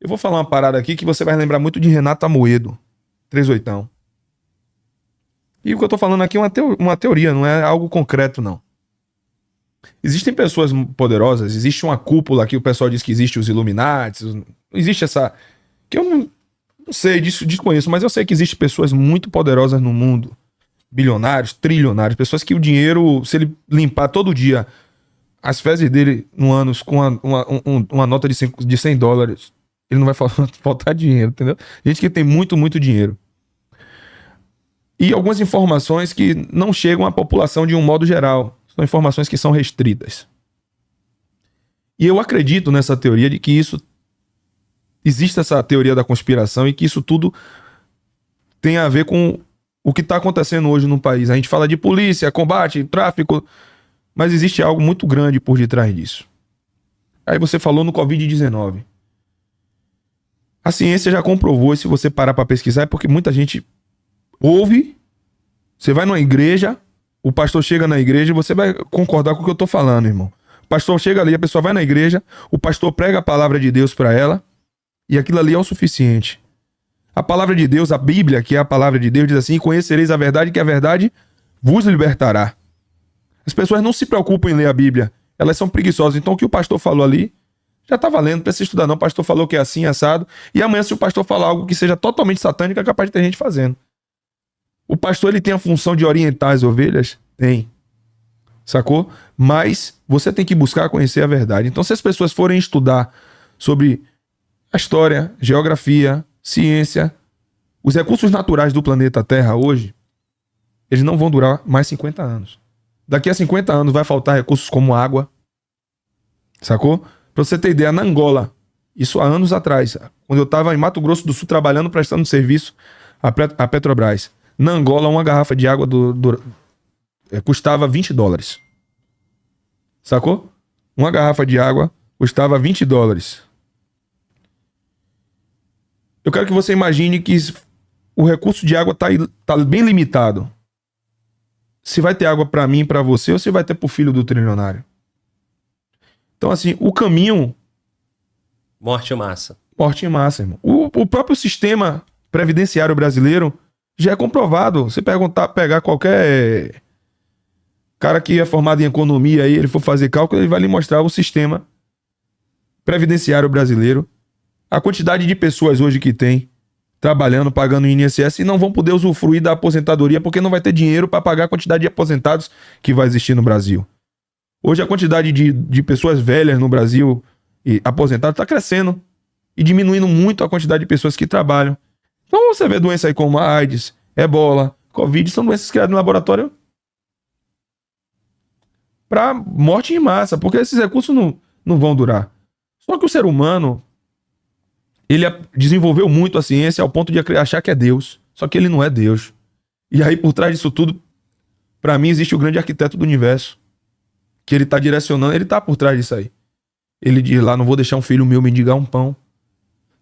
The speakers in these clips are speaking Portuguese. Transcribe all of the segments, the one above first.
Eu vou falar uma parada aqui que você vai lembrar muito de Renato Amoedo, 38. E o que eu tô falando aqui é uma teoria, não é algo concreto, não. Existem pessoas poderosas, existe uma cúpula que o pessoal diz que existe os Illuminati, existe essa... que eu não sei, desconheço, mas eu sei que existem pessoas muito poderosas no mundo. Bilionários, trilionários, pessoas que o dinheiro, se ele limpar todo dia as fezes dele no ano com uma nota de $100, ele não vai faltar dinheiro, entendeu? Gente que tem muito, muito dinheiro. E algumas informações que não chegam à população de um modo geral. São informações que são restritas. E eu acredito nessa teoria de que isso... existe essa teoria da conspiração e que isso tudo tem a ver com o que está acontecendo hoje no país. A gente fala de polícia, combate, tráfico, mas existe algo muito grande por detrás disso. Aí você falou no Covid-19. A ciência já comprovou, e se você parar para pesquisar, é porque muita gente ouve, você vai numa igreja, o pastor chega na igreja e você vai concordar com o que eu tô falando, irmão. O pastor chega ali, a pessoa vai na igreja, o pastor prega a palavra de Deus para ela, e aquilo ali é o suficiente. A palavra de Deus, a Bíblia, que é a palavra de Deus, diz assim: conhecereis a verdade, que a verdade vos libertará. As pessoas não se preocupam em ler a Bíblia, elas são preguiçosas. Então o que o pastor falou ali já tá valendo, não precisa estudar não. O pastor falou que é assim, assado, e amanhã se o pastor falar algo que seja totalmente satânico, é capaz de ter gente fazendo. O pastor, ele tem a função de orientar as ovelhas? Tem. Sacou? Mas você tem que buscar conhecer a verdade. Então se as pessoas forem estudar sobre a história, geografia, ciência, os recursos naturais do planeta Terra hoje, eles não vão durar mais 50 anos. Daqui a 50 anos vai faltar recursos como água. Sacou? Pra você ter ideia, na Angola, isso há anos atrás, quando eu tava em Mato Grosso do Sul trabalhando, prestando serviço à Petrobras, na Angola uma garrafa de água custava $20. Sacou? Uma garrafa de água custava $20. Eu quero que você imagine que o recurso de água tá bem limitado. Se vai ter água para mim e para você, ou se vai ter pro filho do trilionário. Então, assim, o caminho... Morte em massa. Morte em massa, irmão. O próprio sistema previdenciário brasileiro já é comprovado. Você pegar qualquer cara que é formado em economia aí, ele for fazer cálculo, ele vai lhe mostrar o sistema previdenciário brasileiro. A quantidade de pessoas hoje que tem trabalhando, pagando INSS, e não vão poder usufruir da aposentadoria porque não vai ter dinheiro para pagar a quantidade de aposentados que vai existir no Brasil. Hoje a quantidade de pessoas velhas no Brasil e aposentadas está crescendo e diminuindo muito a quantidade de pessoas que trabalham. Então você vê doenças aí como a AIDS, Ebola, Covid, são doenças criadas no laboratório para morte em massa, porque esses recursos não vão durar. Só que o ser humano, ele desenvolveu muito a ciência ao ponto de achar que é Deus. Só que ele não é Deus. E aí, por trás disso tudo, para mim, existe o grande arquiteto do universo. Que ele tá direcionando, ele tá por trás disso aí. Ele diz lá: não vou deixar um filho meu mendigar um pão.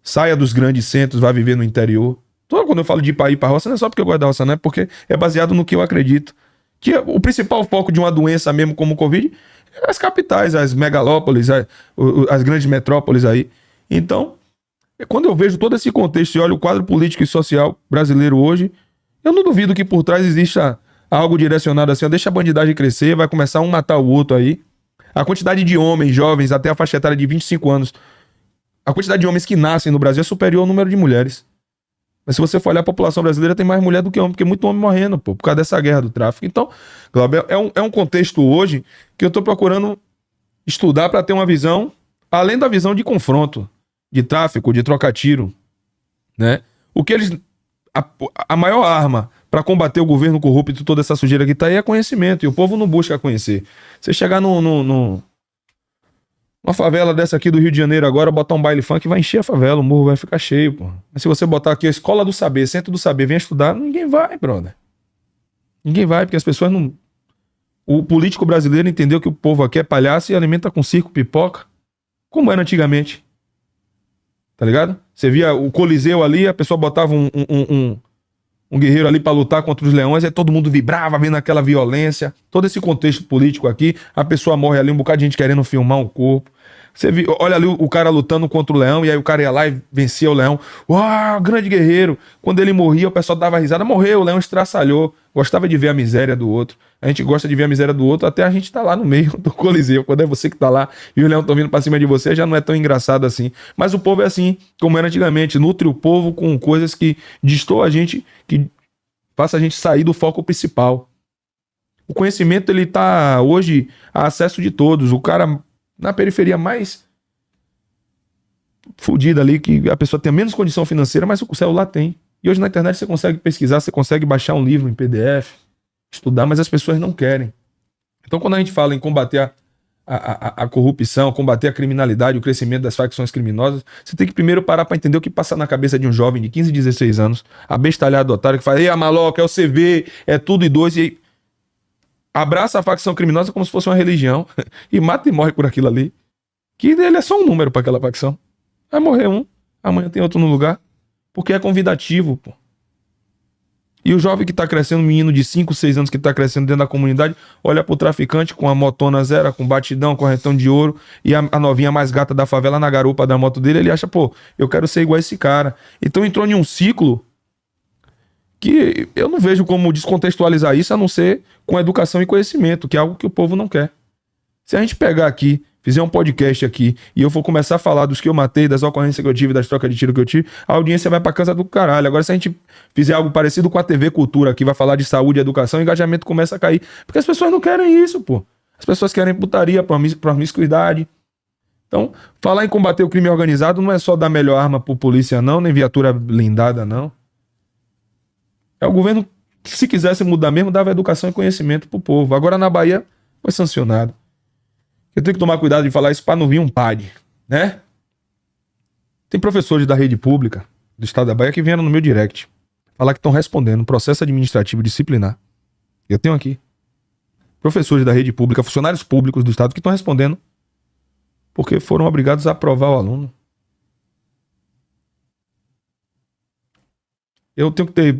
Saia dos grandes centros, vá viver no interior. Então, quando eu falo de ir pra roça, não é só porque eu gosto da roça, não é porque é baseado no que eu acredito. Que o principal foco de uma doença mesmo como o Covid é as capitais, as megalópolis, as grandes metrópoles aí. Então, quando eu vejo todo esse contexto e olho o quadro político e social brasileiro hoje, eu não duvido que por trás exista algo direcionado assim: ó, deixa a bandidagem crescer, vai começar um matar o outro aí. A quantidade de homens jovens até a faixa etária de 25 anos, a quantidade de homens que nascem no Brasil é superior ao número de mulheres. Mas se você for olhar, a população brasileira tem mais mulher do que homem, porque muito homem morrendo, pô, por causa dessa guerra do tráfico. Então, Glauber, é um contexto hoje que eu tô procurando estudar para ter uma visão, além da visão de confronto, de tráfico, de troca-tiro, né? O que eles... A maior arma para combater o governo corrupto e toda essa sujeira que tá aí é conhecimento, e o povo não busca conhecer. Você chegar numa favela dessa aqui do Rio de Janeiro agora, botar um baile funk, vai encher a favela, o morro vai ficar cheio, pô. Mas se você botar aqui a escola do saber, centro do saber, vem estudar, ninguém vai, brother. Ninguém vai, porque as pessoas não... O político brasileiro entendeu que o povo aqui é palhaço e alimenta com circo, pipoca, como era antigamente. Tá ligado? Você via o Coliseu ali, a pessoa botava um guerreiro ali pra lutar contra os leões, aí todo mundo vibrava vendo aquela violência, todo esse contexto político aqui, a pessoa morre ali, um bocado de gente querendo filmar o corpo. Olha ali o cara lutando contra o leão, e aí o cara ia lá e vencia o leão. Uau, grande guerreiro. Quando ele morria, o pessoal dava risada. Morreu, o leão estraçalhou. Gostava de ver a miséria do outro. A gente gosta de ver a miséria do outro até a gente tá lá no meio do coliseu. Quando é você que tá lá e o leão tá vindo pra cima de você, já não é tão engraçado assim. Mas o povo é assim, como era antigamente. Nutre o povo com coisas que destoam a gente, que faça a gente sair do foco principal. O conhecimento, ele tá hoje a acesso de todos. O cara na periferia mais fodida ali, que a pessoa tem menos condição financeira, mas o celular tem. E hoje na internet você consegue pesquisar, você consegue baixar um livro em PDF, estudar, mas as pessoas não querem. Então, quando a gente fala em combater a corrupção, combater a criminalidade, o crescimento das facções criminosas, você tem que primeiro parar para entender o que passa na cabeça de um jovem de 15, 16 anos, abestalhado otário, que fala, ei, a maloca, é o CV, é tudo e dois, e aí abraça a facção criminosa como se fosse uma religião e mata e morre por aquilo ali. Que ele é só um número para aquela facção. Vai morrer um, amanhã tem outro no lugar, porque é convidativo, pô. E o jovem que tá crescendo, um menino de 5, 6 anos que tá crescendo dentro da comunidade, olha pro traficante com a motona zero, com batidão, correntão de ouro, e a novinha mais gata da favela na garupa da moto dele, ele acha, pô, eu quero ser igual a esse cara. Então entrou em um ciclo que eu não vejo como descontextualizar isso, a não ser com educação e conhecimento, que é algo que o povo não quer. Se a gente pegar aqui, fizer um podcast aqui, e eu for começar a falar dos que eu matei, das ocorrências que eu tive, das trocas de tiro que eu tive, a audiência vai pra casa do caralho. Agora, se a gente fizer algo parecido com a TV Cultura, que vai falar de saúde e educação, o engajamento começa a cair. Porque as pessoas não querem isso, pô. As pessoas querem putaria, promiscuidade. Então, falar em combater o crime organizado não é só dar melhor arma pro polícia, não, nem viatura blindada, não. É o governo, se quisesse mudar mesmo, dava educação e conhecimento pro povo. Agora, na Bahia, foi sancionado. Eu tenho que tomar cuidado de falar isso para não vir um PAD, né? Tem professores da rede pública do estado da Bahia que vieram no meu direct falar que estão respondendo um processo administrativo disciplinar. Eu tenho aqui professores da rede pública, funcionários públicos do estado que estão respondendo porque foram obrigados a aprovar o aluno. Eu tenho que ter...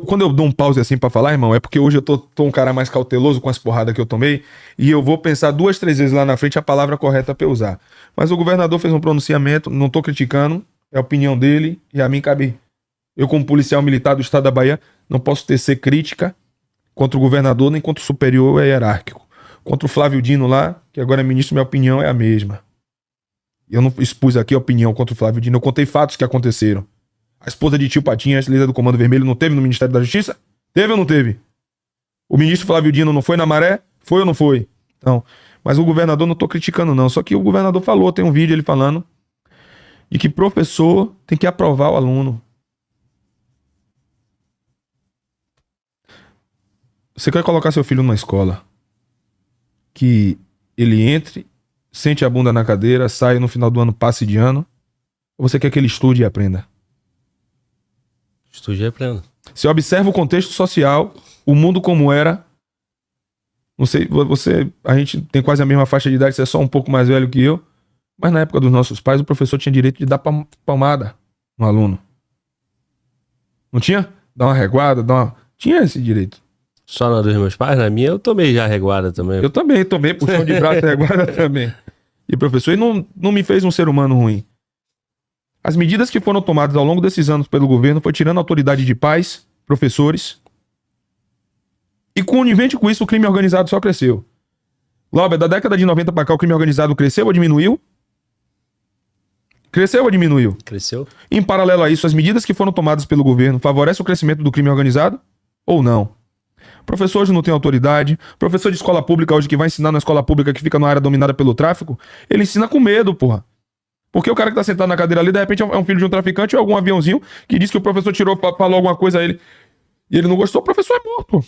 quando eu dou um pause assim pra falar, irmão, é porque hoje eu tô um cara mais cauteloso com as porradas que eu tomei e eu vou pensar 2, 3 vezes lá na frente a palavra correta pra eu usar. Mas o governador fez um pronunciamento, não tô criticando, é a opinião dele e a mim cabe... Eu, como policial militar do estado da Bahia, não posso tecer crítica contra o governador nem contra o superior hierárquico. Contra o Flávio Dino lá, que agora é ministro, minha opinião é a mesma. Eu não expus aqui a opinião contra o Flávio Dino, eu contei fatos que aconteceram. A esposa de tio Patinhas, líder do Comando Vermelho, não teve no Ministério da Justiça? Teve ou não teve? O ministro Flávio Dino não foi na Maré? Foi ou não foi? Então, mas o governador não tô criticando não, só que o governador falou, tem um vídeo ele falando de que professor tem que aprovar o aluno. Você quer colocar seu filho numa escola que ele entre, sente a bunda na cadeira, saia no final do ano, passe de ano, ou você quer que ele estude e aprenda? Estude e aprenda. Você observa o contexto social, o mundo como era. Não sei, a gente tem quase a mesma faixa de idade, você é só um pouco mais velho que eu. Mas na época dos nossos pais, o professor tinha direito de dar palmada no aluno. Não tinha? Dar uma reguada, tinha esse direito. Só na dos meus pais? Na minha eu tomei já reguada também. Eu também tomei puxão de braço e reguada também. E professor, ele não me fez um ser humano ruim. As medidas que foram tomadas ao longo desses anos pelo governo foi tirando a autoridade de pais, professores. E conivente com isso, o crime organizado só cresceu. Glauber, da década de 90 para cá, o crime organizado cresceu ou diminuiu? Cresceu ou diminuiu? Cresceu. Em paralelo a isso, as medidas que foram tomadas pelo governo favorecem o crescimento do crime organizado ou não? Professor hoje não tem autoridade. Professor de escola pública hoje que vai ensinar na escola pública que fica numa área dominada pelo tráfico, ele ensina com medo, porra. Porque o cara que tá sentado na cadeira ali, de repente é um filho de um traficante ou algum aviãozinho que diz que o professor falou alguma coisa a ele e ele não gostou, o professor é morto.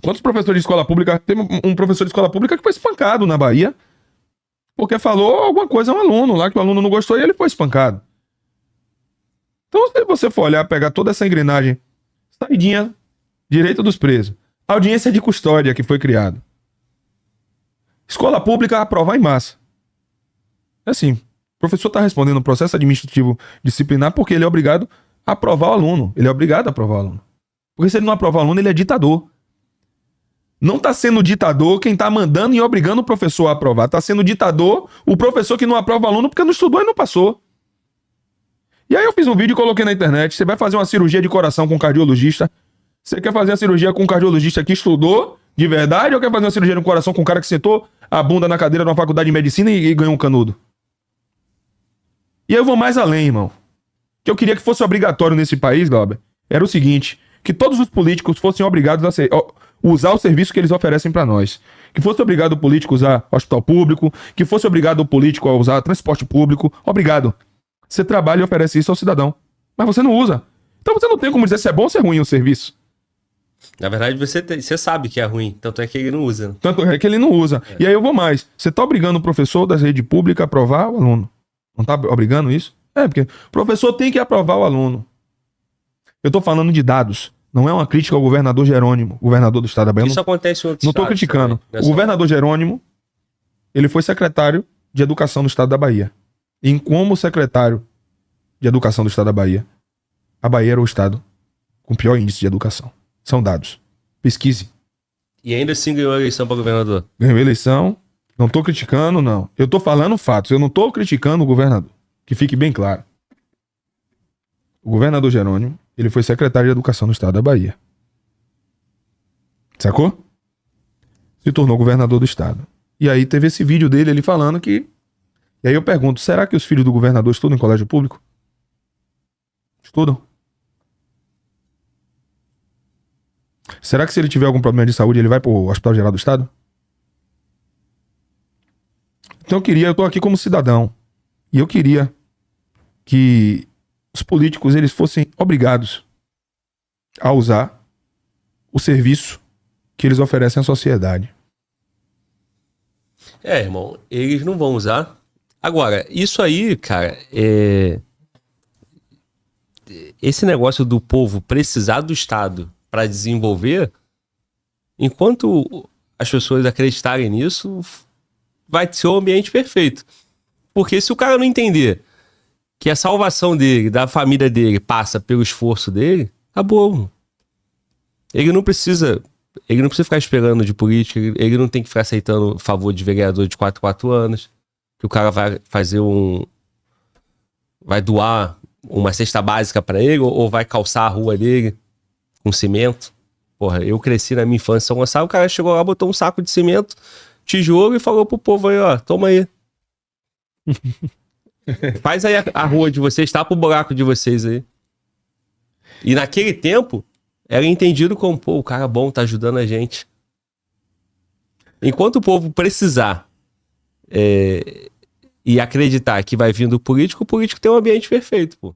Quantos professores de escola pública... Tem um professor de escola pública que foi espancado na Bahia porque falou alguma coisa a um aluno lá que o aluno não gostou e ele foi espancado. Então, se você for olhar, pegar toda essa engrenagem, saidinha, direito dos presos, audiência de custódia que foi criada, escola pública aprovar em massa. É assim, o professor está respondendo um processo administrativo disciplinar porque ele é obrigado a aprovar o aluno. Ele é obrigado a aprovar o aluno. Porque se ele não aprovar o aluno, ele é ditador. Não tá sendo ditador quem tá mandando e obrigando o professor a aprovar. Tá sendo ditador o professor que não aprova o aluno porque não estudou e não passou. E aí eu fiz um vídeo e coloquei na internet. Você vai fazer uma cirurgia de coração com um cardiologista. Você quer fazer a cirurgia com um cardiologista que estudou de verdade ou quer fazer uma cirurgia no coração com um cara que sentou a bunda na cadeira de uma faculdade de medicina e ganhou um canudo? E aí eu vou mais além, irmão. O que eu queria que fosse obrigatório nesse país, Glauber, era o seguinte, que todos os políticos fossem obrigados a usar o serviço que eles oferecem pra nós. Que fosse obrigado o político a usar hospital público, que fosse obrigado o político a usar transporte público. Obrigado. Você trabalha e oferece isso ao cidadão. Mas você não usa. Então você não tem como dizer se é bom ou se é ruim o serviço. Na verdade, você sabe que é ruim, tanto é que ele não usa. Né? Tanto é que ele não usa. E aí eu vou mais. Você tá obrigando o professor da rede pública a aprovar o aluno. Não tá obrigando isso? É, porque o professor tem que aprovar o aluno. Eu tô falando de dados. Não é uma crítica ao governador Jerônimo, governador do estado da Bahia. Isso acontece em outros Não tô estados criticando. também, O governador Jerônimo, ele foi secretário de Educação do estado da Bahia. E como secretário de Educação do estado da Bahia, a Bahia era o estado com pior índice de educação. São dados. Pesquise. E ainda assim ganhou a eleição para governador. Ganhou a eleição. Não tô criticando, não. Eu tô falando fatos. Eu não tô criticando o governador. Que fique bem claro. O governador Jerônimo, ele foi secretário de Educação do estado da Bahia. Sacou? Se tornou governador do estado. E aí teve esse vídeo dele, ele falando que... E aí eu pergunto, será que os filhos do governador estudam em colégio público? Estudam? Será que se ele tiver algum problema de saúde, ele vai pro Hospital Geral do Estado? Então eu tô aqui como cidadão. E eu queria que os políticos eles fossem obrigados a usar o serviço que eles oferecem à sociedade. É, irmão, eles não vão usar. Agora, isso aí, cara, esse negócio do povo precisar do Estado para desenvolver, enquanto as pessoas acreditarem nisso, vai ser o ambiente perfeito. Porque se o cara não entender que a salvação dele, da família dele, passa pelo esforço dele, acabou. Ele não precisa ficar esperando de política, ele não tem que ficar aceitando favor de vereador de 4 anos, que o cara vai fazer vai doar uma cesta básica para ele, ou vai calçar a rua dele com cimento. Porra, eu cresci na minha infância em São Gonçalo, o cara chegou lá, botou um saco de cimento, tijolo e falou pro povo aí, ó, toma aí. Faz aí a rua de vocês, tapa o buraco de vocês aí. E naquele tempo, era entendido como, pô, o cara bom, tá ajudando a gente. Enquanto o povo precisar e acreditar que vai vir do político, o político tem um ambiente perfeito, pô.